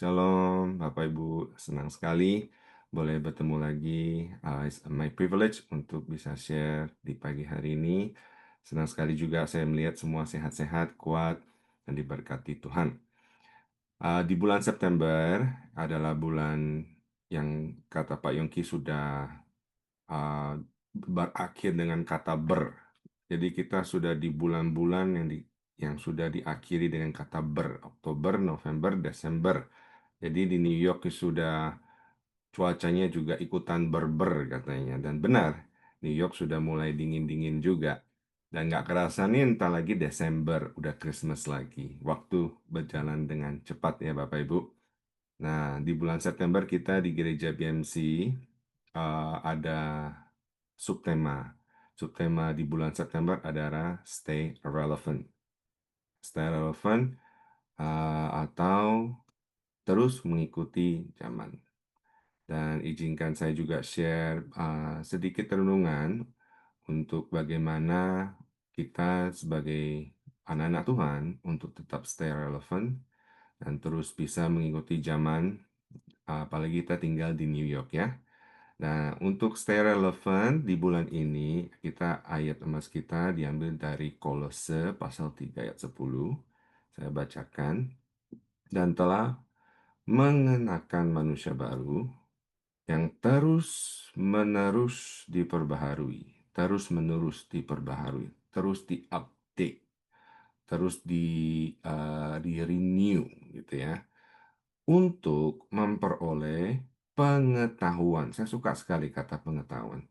Shalom, Bapak Ibu. Senang sekali boleh bertemu lagi. It's my privilege untuk bisa share di pagi hari ini. Senang sekali juga saya melihat semua sehat-sehat, kuat, dan diberkati Tuhan. Di bulan September adalah bulan yang kata Pak Yongki sudah uh, berakhir dengan kata ber. Jadi kita sudah di bulan-bulan yang sudah diakhiri dengan kata ber. Oktober, November, Desember. Jadi di New York sudah cuacanya juga ikutan berber katanya. Dan benar, New York sudah mulai dingin-dingin juga. Dan nggak kerasa nih entar lagi Desember, udah Christmas lagi. Waktu berjalan dengan cepat ya Bapak Ibu. Nah, di bulan September kita di Gereja BMC ada subtema. Subtema di bulan September adalah Stay Relevant. Stay Relevant atau terus mengikuti zaman. Dan izinkan saya juga share sedikit renungan untuk bagaimana kita sebagai anak-anak Tuhan untuk tetap stay relevant dan terus bisa mengikuti zaman, apalagi kita tinggal di New York ya. Nah, untuk stay relevant di bulan ini, kita ayat emas kita diambil dari Kolose pasal 3 ayat 10. Saya bacakan. Dan telah mengenakan manusia baru yang terus-menerus diperbaharui, terus-menerus diperbaharui, terus di-update, terus di-renew gitu ya, untuk memperoleh pengetahuan. Saya suka sekali kata pengetahuan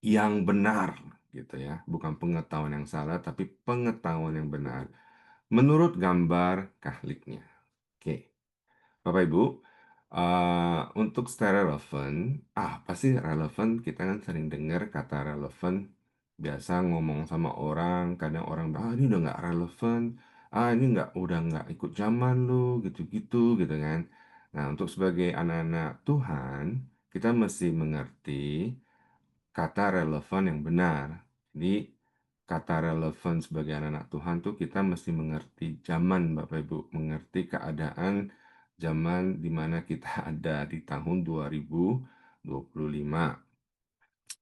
yang benar gitu ya, bukan pengetahuan yang salah, tapi pengetahuan yang benar menurut gambar kahliknya. Oke. Bapak Ibu, untuk stay relevan, pasti relevan, kita kan sering dengar kata relevan, biasa ngomong sama orang, kadang orang bilang, ini udah nggak relevan, ini udah nggak ikut zaman lu, gitu-gitu, gitu kan. Nah, untuk sebagai anak-anak Tuhan, kita mesti mengerti kata relevan yang benar. Jadi, kata relevan sebagai anak-anak Tuhan tuh kita mesti mengerti zaman, Bapak Ibu, mengerti keadaan zaman di mana kita ada di tahun 2025.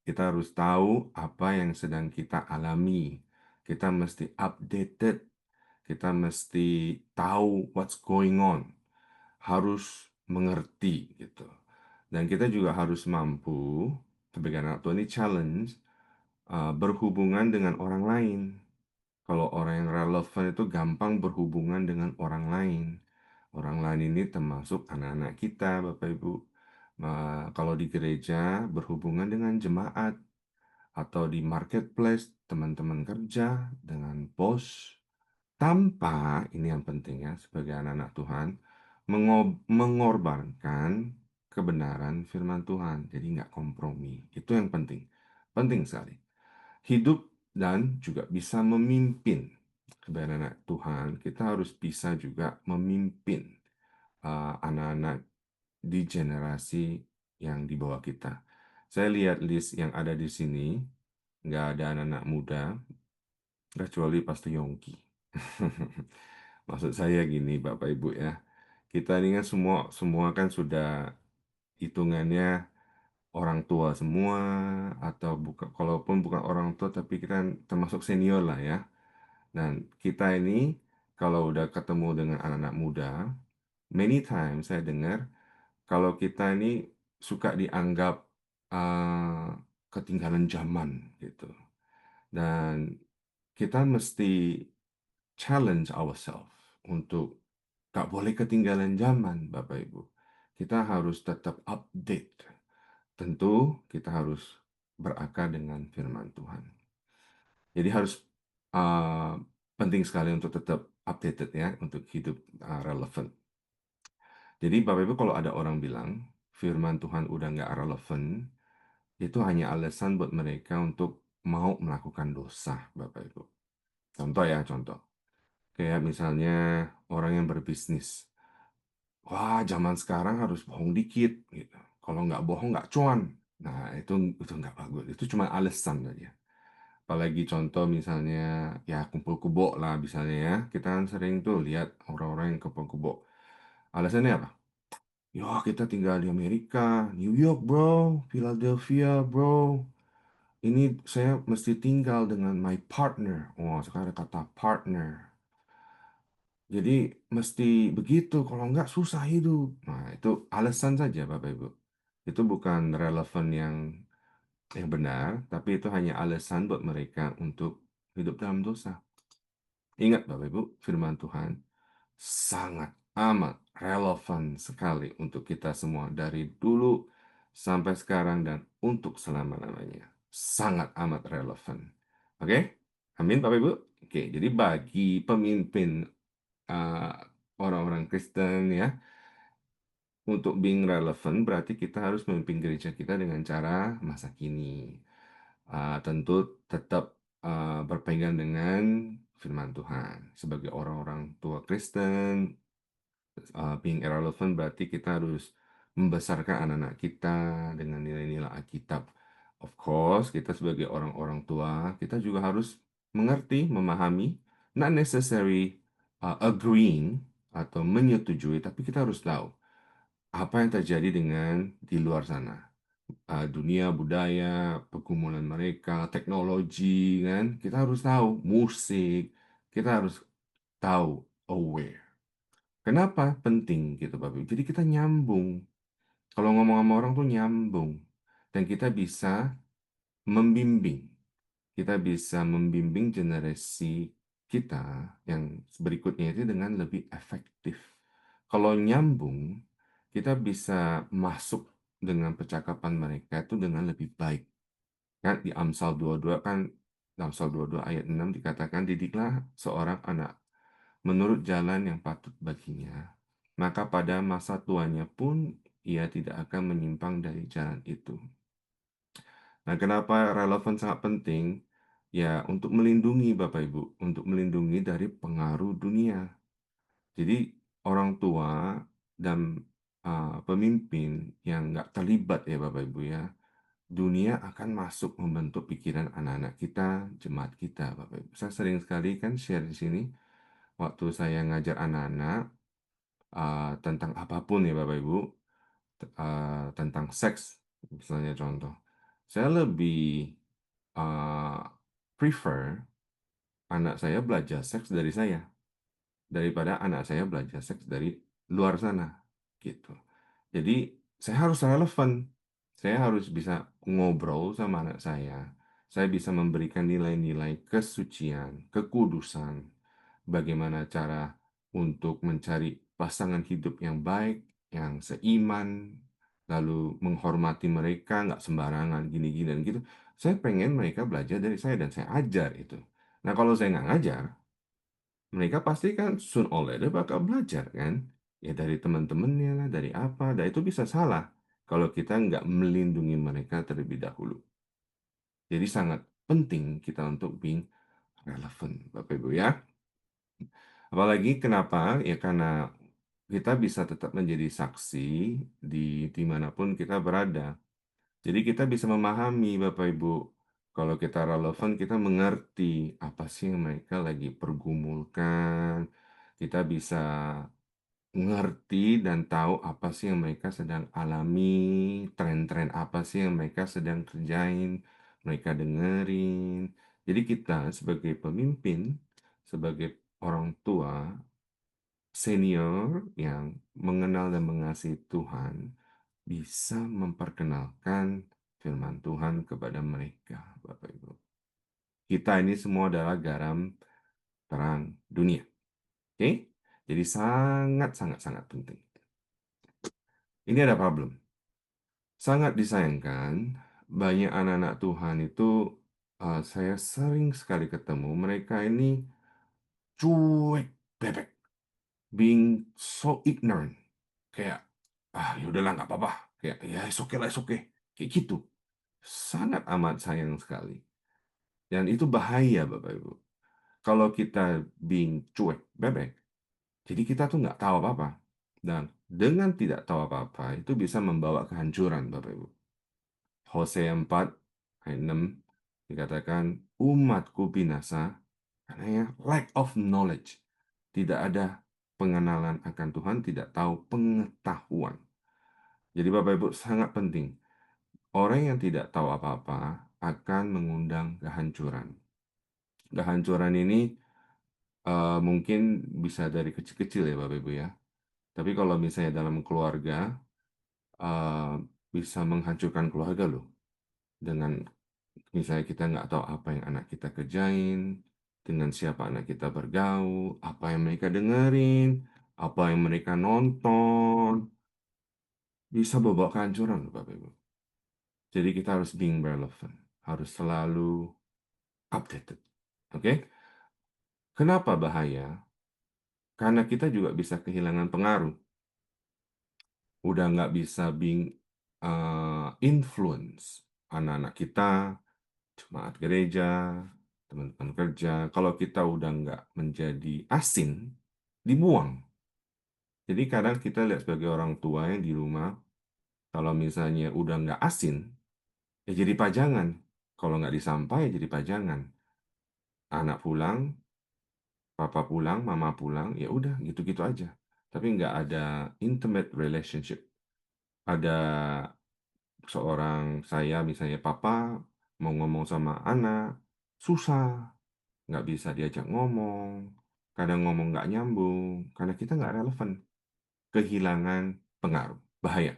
Kita harus tahu apa yang sedang kita alami. Kita mesti updated. Kita mesti tahu what's going on. Harus mengerti gitu. Dan kita juga harus mampu sebagai anak Tuhan ini challenge berhubungan dengan orang lain. Kalau orang yang relevan itu gampang berhubungan dengan orang lain. Orang lain ini termasuk anak-anak kita, Bapak Ibu. Kalau di gereja berhubungan dengan jemaat atau di marketplace, teman-teman kerja, dengan bos, tanpa, ini yang penting ya, sebagai anak-anak Tuhan, mengorbankan kebenaran firman Tuhan. Jadi nggak kompromi. Itu yang penting. Penting sekali. Hidup dan juga bisa memimpin. Sebagai anak Tuhan, kita harus bisa juga memimpin anak-anak di generasi yang di bawah kita. Saya lihat list yang ada di sini, nggak ada anak-anak muda, kecuali Pastor Yongki. Maksud saya gini, Bapak Ibu ya, kita ini kan semua kan sudah hitungannya orang tua semua, atau bukan, kalaupun bukan orang tua, tapi kita kan termasuk senior lah ya. Dan kita ini kalau udah ketemu dengan anak-anak muda, many times saya dengar kalau kita ini suka dianggap uh, ketinggalan zaman gitu. Dan kita mesti challenge ourselves untuk gak boleh ketinggalan zaman, Bapak Ibu. Kita harus tetap update. Tentu kita harus berakar dengan firman Tuhan. Jadi harus uh, penting sekali untuk tetap updated ya, untuk hidup relevan. Jadi Bapak Ibu kalau ada orang bilang firman Tuhan udah nggak relevan, itu hanya alasan buat mereka untuk mau melakukan dosa, Bapak Ibu. Contoh ya, contoh. Kayak misalnya orang yang berbisnis. Wah, zaman sekarang harus bohong dikit gitu. Kalau nggak bohong nggak cuan. Nah, itu nggak bagus. Itu cuma alasan aja. Apalagi contoh misalnya ya kumpul kebo lah misalnya ya. Kita kan sering tuh lihat orang-orang yang kumpul kebo. Alasannya apa? Ya, kita tinggal di Amerika, New York, bro, Philadelphia, bro. Ini saya mesti tinggal dengan my partner. Oh, sekarang kata partner. Jadi mesti begitu, kalau nggak susah hidup. Nah, itu alasan saja, Bapak Ibu. Itu bukan relevan yang benar, tapi itu hanya alasan buat mereka untuk hidup dalam dosa. Ingat, Bapak Ibu, firman Tuhan sangat amat relevan sekali untuk kita semua dari dulu sampai sekarang dan untuk selama-lamanya. Sangat amat relevan. Oke? Amin, Bapak Ibu. Oke, jadi bagi pemimpin uh, orang-orang Kristen ya, untuk being relevant berarti kita harus memimpin gereja kita dengan cara masa kini. Tentu tetap berpegang dengan firman Tuhan. Sebagai orang-orang tua Kristen, being irrelevant berarti kita harus membesarkan anak-anak kita dengan nilai-nilai Alkitab. Of course, kita sebagai orang-orang tua, kita juga harus mengerti, memahami, not necessary agreeing atau menyetujui, tapi kita harus tahu apa yang terjadi dengan di luar sana. Dunia, budaya, pergumulan mereka, teknologi, kan? Kita harus tahu musik, kita harus tahu aware. Kenapa penting gitu, Bapak Ibu? Jadi kita nyambung. Kalau ngomong sama orang tuh nyambung. Dan kita bisa membimbing. Kita bisa membimbing generasi kita yang berikutnya itu dengan lebih efektif. Kalau nyambung, kita bisa masuk dengan percakapan mereka itu dengan lebih baik. Kan di Amsal 22 kan, di Amsal 22 ayat 6 dikatakan, didiklah seorang anak menurut jalan yang patut baginya, maka pada masa tuanya pun ia tidak akan menyimpang dari jalan itu. Nah, kenapa relevan sangat penting? Ya, untuk melindungi Bapak Ibu, untuk melindungi dari pengaruh dunia. Jadi, orang tua dan pemimpin yang nggak terlibat ya Bapak Ibu ya, dunia akan masuk membentuk pikiran anak-anak kita, jemaat kita, Bapak Ibu. Saya sering sekali kan share di sini, waktu saya ngajar anak-anak, tentang apapun ya Bapak Ibu, tentang seks, misalnya contoh. Saya lebih uh, prefer anak saya belajar seks dari saya, daripada anak saya belajar seks dari luar sana, gitu. Jadi, saya harus relevan. Saya harus bisa ngobrol sama anak saya. Saya bisa memberikan nilai-nilai kesucian, kekudusan, bagaimana cara untuk mencari pasangan hidup yang baik, yang seiman, lalu menghormati mereka, nggak sembarangan, gini-gini, dan gitu. Saya pengen mereka belajar dari saya, dan saya ajar itu. Nah, kalau saya nggak ngajar, mereka pasti kan soon or later bakal belajar kan? Ya dari teman-temannya lah, dari apa, dan itu bisa salah kalau kita nggak melindungi mereka terlebih dahulu. Jadi sangat penting kita untuk being relevant, Bapak Ibu ya. Apalagi kenapa? Ya karena kita bisa tetap menjadi saksi di dimanapun kita berada. Jadi kita bisa memahami Bapak Ibu, kalau kita relevan, kita mengerti apa sih yang mereka lagi pergumulkan. Kita bisa mengerti dan tahu apa sih yang mereka sedang alami, tren-tren apa sih yang mereka sedang kerjain, mereka dengerin. Jadi kita sebagai pemimpin, sebagai orang tua, senior yang mengenal dan mengasihi Tuhan, bisa memperkenalkan firman Tuhan kepada mereka, Bapak Ibu. Kita ini semua adalah garam terang dunia. Oke? Jadi sangat penting. Ini ada problem. Sangat disayangkan, banyak anak-anak Tuhan itu saya sering sekali ketemu, mereka ini cuek bebek, being so ignorant. Kayak, ya udahlah nggak apa-apa. Kayak, ya it's okay lah, it's okay. Kayak gitu. Sangat amat sayang sekali. Dan itu bahaya, Bapak Ibu. Kalau kita being cuek bebek, jadi kita tuh nggak tahu apa-apa. Dan dengan tidak tahu apa-apa, itu bisa membawa kehancuran, Bapak Ibu. Hosea 4 ayat 6 dikatakan, umatku binasa karena ya lack of knowledge. Tidak ada pengenalan akan Tuhan, tidak tahu pengetahuan. Jadi Bapak Ibu sangat penting. Orang yang tidak tahu apa-apa akan mengundang kehancuran. Kehancuran ini mungkin bisa dari kecil-kecil ya Bapak Ibu ya. Tapi kalau misalnya dalam keluarga, eh, bisa menghancurkan keluarga loh. Dengan misalnya kita nggak tahu apa yang anak kita kerjain, dengan siapa anak kita bergaul, apa yang mereka dengerin, apa yang mereka nonton, bisa bawa kehancuran loh Bapak Ibu. Jadi kita harus being relevant, harus selalu updated. Oke? Kenapa bahaya? Karena kita juga bisa kehilangan pengaruh. Udah nggak bisa being influence anak-anak kita, jemaat gereja, teman-teman kerja. Kalau kita udah nggak menjadi asin, dibuang. Jadi kadang kita lihat sebagai orang tua yang di rumah, kalau misalnya udah nggak asin, ya jadi pajangan. Kalau nggak disampai, ya jadi pajangan. Anak pulang, papa pulang, mama pulang, ya udah gitu-gitu aja. Tapi nggak ada intimate relationship. Ada seorang saya, misalnya papa, mau ngomong sama anak, susah. Nggak bisa diajak ngomong, kadang ngomong nggak nyambung, karena kita nggak relevan, kehilangan pengaruh, bahaya.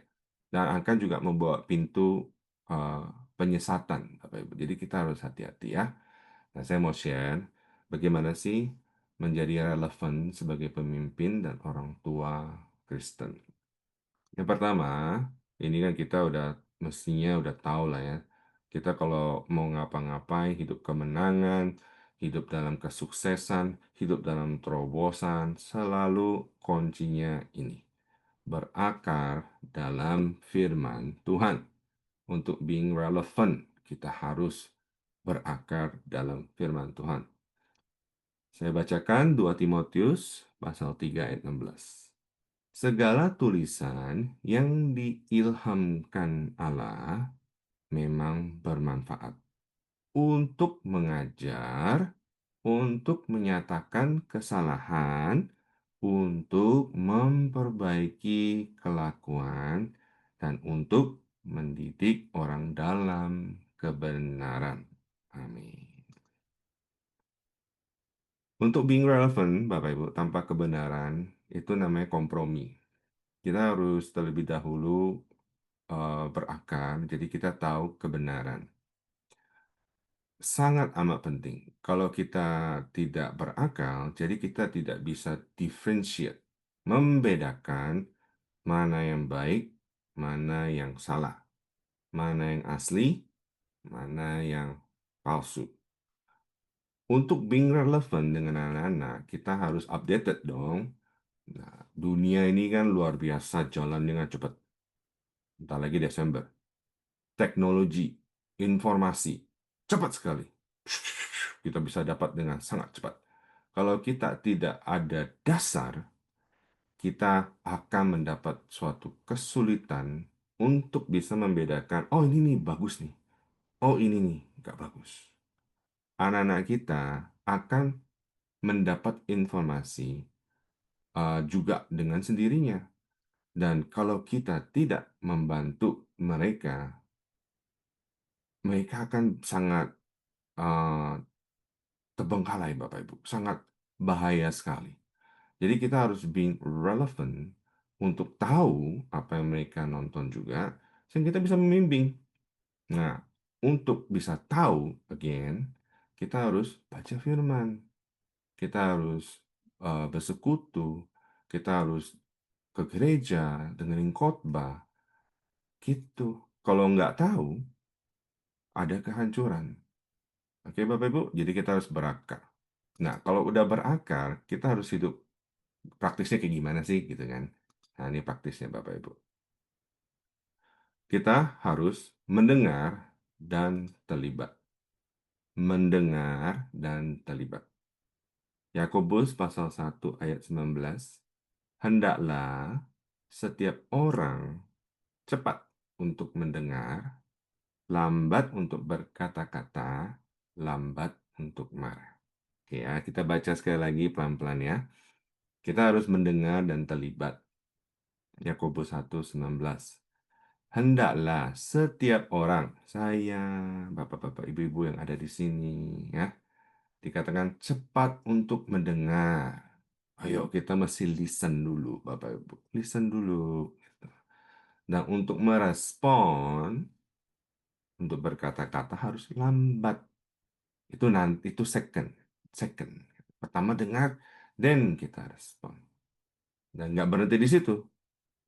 Dan akan juga membawa pintu eh, penyesatan, Bapak Ibu. Jadi kita harus hati-hati ya. Nah, saya mau share bagaimana sih menjadi relevan sebagai pemimpin dan orang tua Kristen. Yang pertama, ini kan kita udah mestinya udah tahu lah ya. Kita kalau mau ngapa-ngapain, hidup kemenangan, hidup dalam kesuksesan, hidup dalam terobosan, selalu kuncinya ini. Berakar dalam firman Tuhan. Untuk being relevant, kita harus berakar dalam firman Tuhan. Saya bacakan 2 Timotius pasal 3 ayat 16. Segala tulisan yang diilhamkan Allah memang bermanfaat untuk mengajar, untuk menyatakan kesalahan, untuk memperbaiki kelakuan, dan untuk mendidik orang dalam kebenaran. Amin. Untuk being relevant, Bapak Ibu, tanpa kebenaran, itu namanya kompromi. Kita harus terlebih dahulu berakar, jadi kita tahu kebenaran. Sangat amat penting. Kalau kita tidak berakal, jadi kita tidak bisa differentiate, membedakan mana yang baik, mana yang salah, mana yang asli, mana yang palsu. Untuk being relevant dengan anak-anak, kita harus updated dong. Nah, dunia ini kan luar biasa jalan dengan cepat. Bentar lagi Desember. Teknologi, informasi, cepat sekali. Kita bisa dapat dengan sangat cepat. Kalau kita tidak ada dasar, kita akan mendapat suatu kesulitan untuk bisa membedakan, oh ini nih bagus nih, oh ini nih nggak bagus. Anak-anak kita akan mendapat informasi juga dengan sendirinya. Dan kalau kita tidak membantu mereka, mereka akan sangat uh, terbengkalai, Bapak Ibu. Sangat bahaya sekali. Jadi kita harus being relevant untuk tahu apa yang mereka nonton juga, sehingga kita bisa membimbing. Nah, untuk bisa tahu, again, kita harus baca firman. Kita harus bersekutu. Kita harus ke gereja, dengerin khotbah. Gitu. Kalau nggak tahu, ada kehancuran. Oke, Bapak Ibu, jadi kita harus berakar. Nah, kalau udah berakar, kita harus hidup praktisnya kayak gimana sih, gitu kan? Nah, ini praktisnya, Bapak Ibu. Kita harus mendengar dan terlibat. Mendengar dan terlibat. Yakobus pasal 1 ayat 19. Hendaklah setiap orang cepat untuk mendengar, lambat untuk berkata-kata, lambat untuk marah. Oke ya, kita baca sekali lagi pelan-pelan ya. Kita harus mendengar dan terlibat. Yakobus 1:19. Hendaklah setiap orang, saya, bapak-bapak, ibu-ibu yang ada di sini, ya, dikatakan cepat untuk mendengar. Ayo kita mesti listen dulu, Bapak Ibu. Listen dulu. Gitu. Dan untuk merespon, untuk berkata-kata harus lambat. Itu nanti itu second. Second. Pertama dengar, then kita respon. Dan nggak berhenti di situ.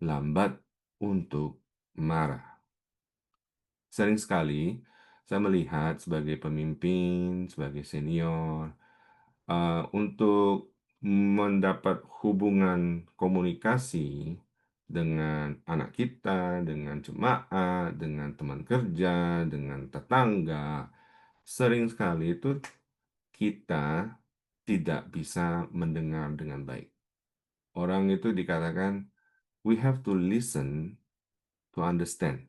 Lambat untuk marah. Sering sekali saya melihat sebagai pemimpin, sebagai senior, untuk mendapat hubungan komunikasi dengan anak kita, dengan jemaat, dengan teman kerja, dengan tetangga, sering sekali itu kita tidak bisa mendengar dengan baik. Orang itu dikatakan, we have to listen to understand,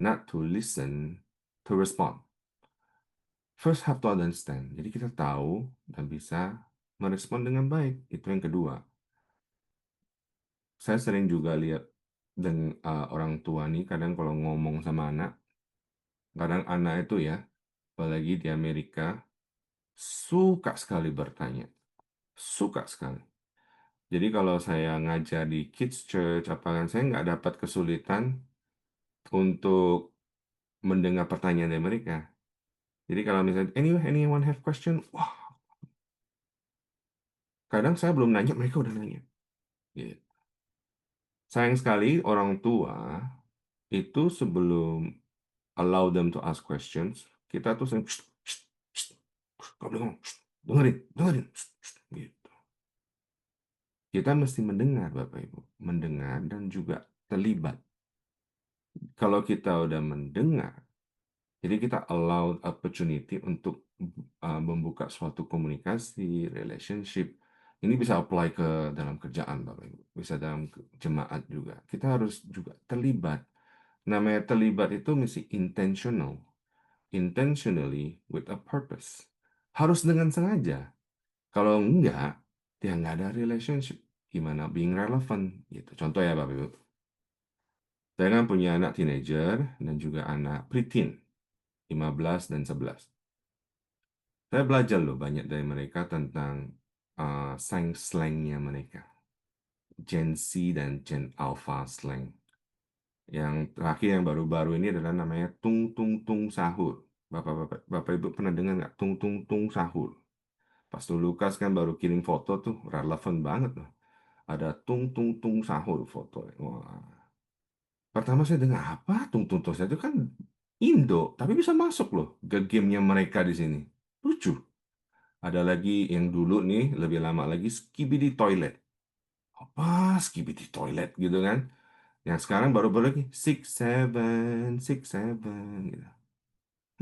not to listen to respond. First have to understand. Jadi kita tahu dan bisa merespon dengan baik. Itu yang kedua. Saya sering juga lihat dengan orang tua nih, kadang kalau ngomong sama anak, kadang anak itu ya, apalagi di Amerika, suka sekali bertanya. Suka sekali. Jadi kalau saya ngajar di Kids Church, apalagi saya nggak dapat kesulitan untuk mendengar pertanyaan dari mereka. Jadi kalau misalnya, anyway, anyone have question? Wah, kadang saya belum nanya, mereka udah nanya. Gitu. Sayang sekali orang tua itu sebelum allow them to ask questions, kita tuh sering, "Shh, shh, shh, kamu ngomong, shh, dengerin, dengerin, shh, shh," gitu. Kita mesti mendengar, Bapak Ibu, mendengar dan juga terlibat. Kalau kita udah mendengar, jadi kita allow opportunity untuk membuka suatu komunikasi, relationship. Ini bisa apply ke dalam kerjaan, Bapak Ibu. Bisa dalam jemaat juga. Kita harus juga terlibat. Namanya terlibat itu mesti intentional. Intentionally with a purpose. Harus dengan sengaja. Kalau enggak, ya nggak ada relationship. Gimana being relevant gitu. Contoh ya Bapak Ibu. Saya kan punya anak teenager dan juga anak preteen, 15 dan 11. Saya belajar loh banyak dari mereka tentang slang-slangnya mereka. Gen Z dan Gen Alpha slang. Yang terakhir yang baru-baru ini adalah namanya tung tung tung sahur. Bapak Ibu pernah dengar nggak tung tung tung sahur? Pastor Lukas kan baru kirim foto tuh relevan banget loh. Ada tung tung tung sahur foto. Wah. Pertama saya dengar apa tung tung tung sahur itu kan Indo, tapi bisa masuk loh ke gamenya mereka di sini. Lucu. Ada lagi yang dulu nih lebih lama lagi Skibidi Toilet. Apa Skibidi Toilet gitu kan? Yang sekarang baru-baru lagi six seven gitu.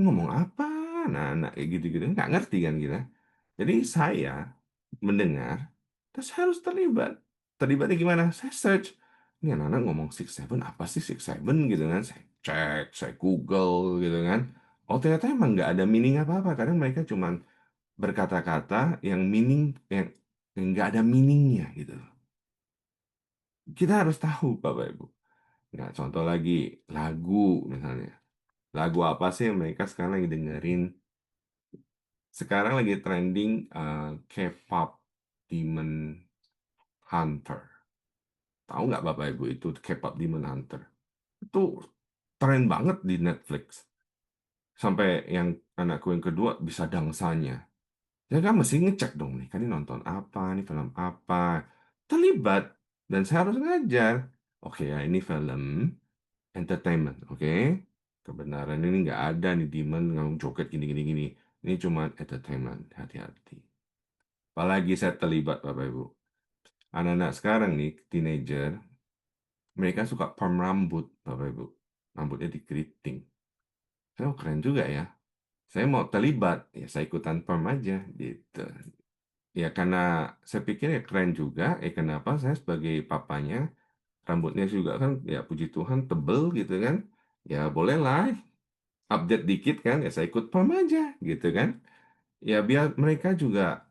Ngomong apa? Nah, kayak gitu-gitu nggak ngerti kan kita. Jadi saya mendengar, terus saya harus terlibat. Terlibatnya gimana? Saya search. Ini anak-anak ngomong six seven apa sih six seven gitu kan? Saya cek, saya Google gitu kan. Oh ternyata emang nggak ada meaning apa-apa. Kadang mereka cuma berkata-kata yang meaning yang nggak ada meaningnya gitu. Kita harus tahu Bapak Ibu. Nah, contoh lagi lagu misalnya. Lagu apa sih yang mereka sekarang lagi dengerin? Sekarang lagi trending K-pop Demon Hunter. Tahu nggak Bapak Ibu itu K-pop Demon Hunter? Itu tren banget di Netflix. Sampai yang anakku yang kedua bisa dangsanya. Ya kan mesti ngecek dong nih, kan ini nonton apa, ini film apa. Terlibat. Dan saya harus ngajar. Oke ya, ini film entertainment, oke? Kebenaran ini nggak ada nih Demon ngomong joget gini-gini gini. Ini cuma entertainment, hati-hati. Apalagi saya terlibat Bapak Ibu. Anak-anak sekarang nih, teenager, mereka suka perm rambut, Bapak Ibu. Rambutnya dikeriting. Saya oh, keren juga ya. Saya mau terlibat, ya saya ikutan perm aja, gitu. Ya karena saya pikir ya keren juga, kenapa saya sebagai papanya, rambutnya juga kan, ya puji Tuhan tebel gitu kan. Ya bolehlah update dikit kan, ya saya ikut perm aja, gitu kan. Ya biar mereka juga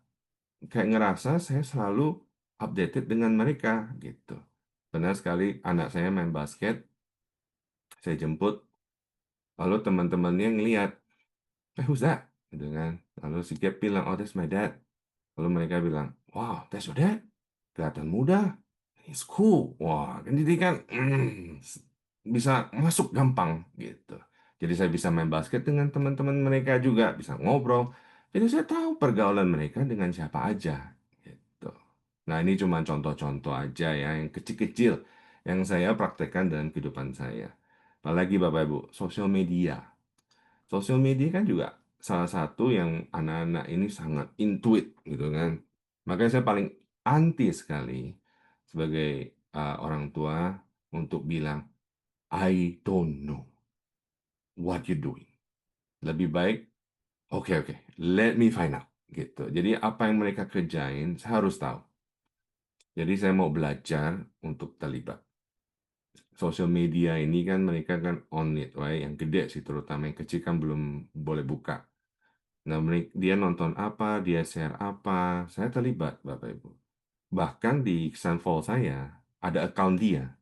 kayak ngerasa saya selalu updated dengan mereka gitu. Benar sekali anak saya main basket, saya jemput, lalu teman-temannya ngelihat, who's that? Gitu kan. Lalu si Gap bilang, oh that's my dad. Lalu mereka bilang, wow, that's your dad? Kelihatan muda, he's cool. Wah, kan jadi kan bisa masuk gampang gitu. Jadi saya bisa main basket dengan teman-teman mereka juga, bisa ngobrol. Jadi saya tahu pergaulan mereka dengan siapa aja gitu. Nah, ini cuma contoh-contoh aja ya, yang kecil-kecil yang saya praktekkan dalam kehidupan saya. Apalagi Bapak Ibu, sosial media. Sosial media kan juga salah satu yang anak-anak ini sangat intuit gitu kan. Makanya saya paling anti sekali sebagai orang tua untuk bilang, I don't know what you doing. Lebih baik, oke, let me find out. Gitu. Jadi apa yang mereka kerjain, saya harus tahu. Jadi saya mau belajar untuk terlibat. Sosial media ini kan mereka kan on it, right? Yang gede sih, terutama yang kecil kan belum boleh buka. Nah, dia nonton apa, dia share apa, saya terlibat, Bapak Ibu. Bahkan di Xamfall saya ada account dia.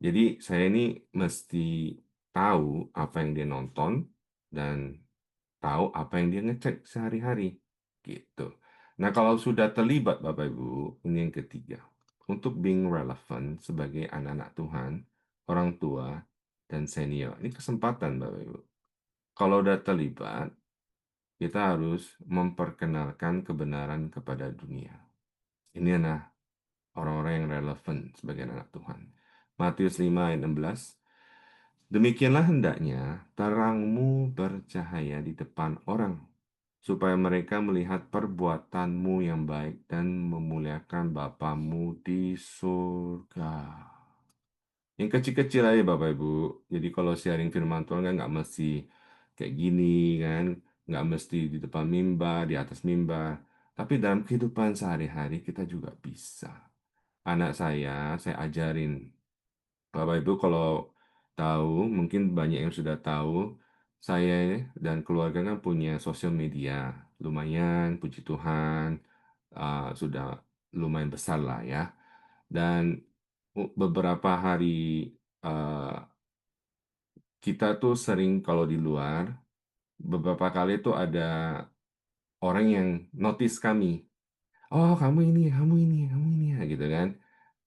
Jadi saya ini mesti tahu apa yang dia nonton dan tahu apa yang dia ngecek sehari-hari. Gitu. Nah, kalau sudah terlibat, Bapak Ibu, ini yang ketiga. Untuk being relevant sebagai anak-anak Tuhan, orang tua, dan senior. Ini kesempatan, Bapak Ibu. Kalau udah terlibat, kita harus memperkenalkan kebenaran kepada dunia. Ini adalah orang-orang yang relevan sebagai anak Tuhan. Matius 5 ayat 16. Demikianlah hendaknya terangmu bercahaya di depan orang, supaya mereka melihat perbuatanmu yang baik dan memuliakan Bapamu di surga. Yang kecil-kecil aja Bapak Ibu. Jadi kalau sharing firman Tuhan kan nggak mesti kayak gini kan, nggak mesti di depan mimbar, di atas mimbar. Tapi dalam kehidupan sehari-hari kita juga bisa. Anak saya ajarin. Bapak Ibu kalau tahu, mungkin banyak yang sudah tahu, saya dan keluarga kan punya sosial media. Lumayan, puji Tuhan, sudah lumayan besar lah ya. Dan beberapa hari uh, kita tuh sering kalau di luar, beberapa kali tuh ada orang yang notice kami. Oh, kamu ini, ya, gitu kan.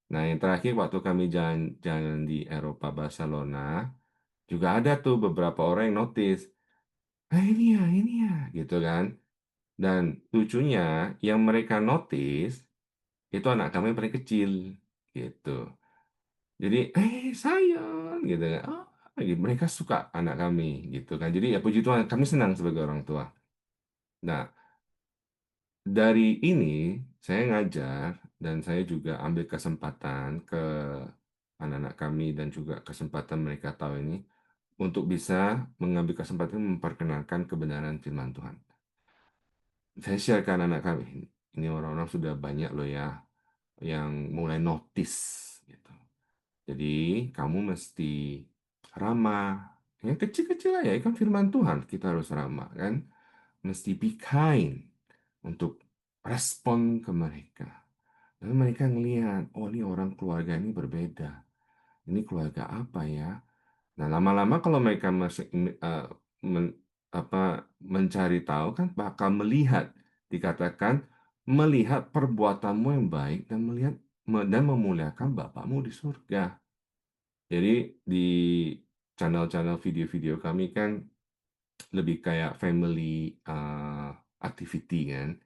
Nah, yang terakhir waktu kami jalan di Eropa, Barcelona, juga ada tuh beberapa orang yang notice. Ini ya, gitu kan. Dan lucunya, yang mereka notice, itu anak kami yang paling kecil, gitu. Jadi, sayang, gitu kan. Oh, gitu. Mereka suka anak kami, gitu kan. Jadi ya puji Tuhan, kami senang sebagai orang tua. Nah, dari ini saya ngajar dan saya juga ambil kesempatan ke anak-anak kami dan juga kesempatan mereka tahu ini untuk bisa mengambil kesempatan memperkenalkan kebenaran firman Tuhan. Saya share ke anak-anak kami, ini orang-orang sudah banyak loh ya yang mulai notice gitu. Jadi kamu mesti ramah. Yang kecil-kecil aja, kan firman Tuhan. Kita harus ramah, kan? Mesti be kind untuk respon ke mereka. Lalu mereka ngelihat, oh ini orang keluarga ini berbeda. Ini keluarga apa ya? Nah, lama-lama kalau mereka masih men- apa, mencari tahu kan bakal melihat, dikatakan melihat perbuatanmu yang baik dan melihat dan memuliakan Bapakmu di surga. Jadi di channel-channel video-video kami kan lebih kayak family activity kan,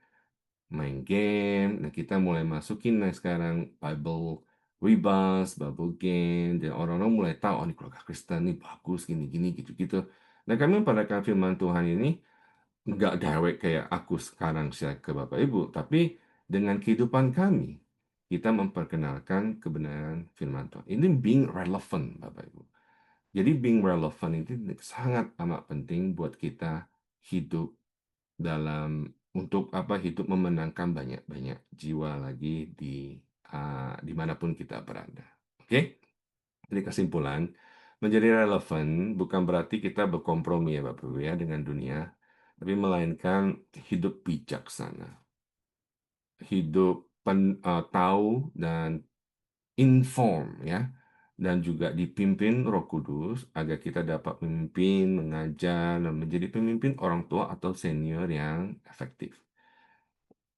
main game. Nah kita mulai masukin nah sekarang Bible Rebus, Bible game, dan orang-orang mulai tahu oh ini keluarga Kristen nih bagus gini-gini gitu-gitu. Nah kami pada firman Tuhan ini nggak direct kayak aku sekarang share ke Bapak Ibu, tapi dengan kehidupan kami kita memperkenalkan kebenaran firman Tuhan. Ini being relevant Bapak Ibu. Jadi being relevant itu sangat amat penting buat kita hidup dalam untuk apa hidup memenangkan banyak-banyak jiwa lagi dimanapun kita berada. Oke? Jadi kesimpulan, menjadi relevan bukan berarti kita berkompromi ya Bapak Ibu ya dengan dunia, tapi melainkan hidup bijaksana, hidup tahu dan inform ya, dan juga dipimpin Roh Kudus agar kita dapat memimpin, mengajar, dan menjadi pemimpin orang tua atau senior yang efektif.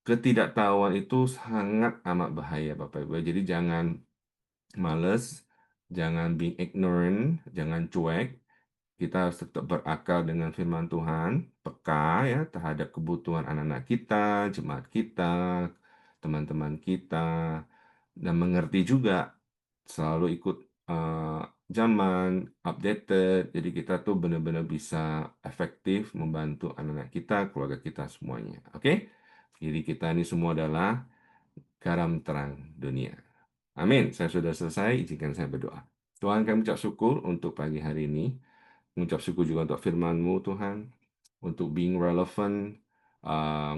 Ketidaktahuan itu sangat amat bahaya Bapak Ibu. Jadi jangan males, jangan being ignorant, jangan cuek. Kita harus tetap berakal dengan firman Tuhan, peka ya terhadap kebutuhan anak-anak kita, jemaat kita, teman-teman kita, dan mengerti juga selalu ikut eh, zaman, updated. Jadi kita tuh benar-benar bisa efektif membantu anak-anak kita, keluarga kita semuanya. Oke? Jadi kita ini semua adalah garam terang dunia. Amin. Saya sudah selesai. Izinkan saya berdoa. Tuhan, kami ucap syukur untuk pagi hari ini. Mengucap syukur juga untuk firman-Mu, Tuhan, untuk being relevant,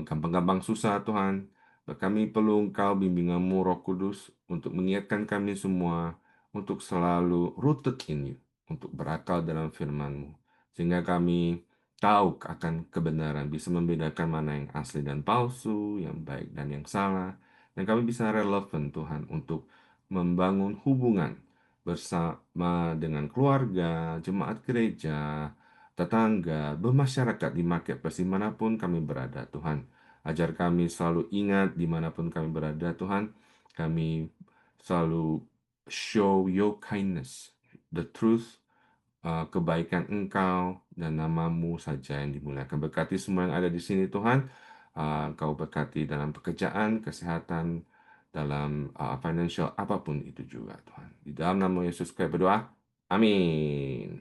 gampang-gampang susah, Tuhan. Kami perlu Engkau, bimbingan-Mu, Roh Kudus, untuk mengingatkan kami semua, untuk selalu rooted in You, untuk berakal dalam firman-Mu. Sehingga kami tahu akan kebenaran, bisa membedakan mana yang asli dan palsu, yang baik dan yang salah. Dan kami bisa relevan, Tuhan, untuk membangun hubungan bersama dengan keluarga, jemaat gereja, tetangga, bermasyarakat di marketplace dimanapun kami berada, Tuhan. Ajar kami selalu ingat dimanapun kami berada, Tuhan. Kami selalu show your kindness, the truth, kebaikan Engkau dan namamu saja yang dimuliakan. Berkati semua yang ada di sini, Tuhan. Engkau berkati dalam pekerjaan, kesehatan, dalam financial, apapun itu juga, Tuhan. Di dalam nama Yesus kami berdoa. Amin.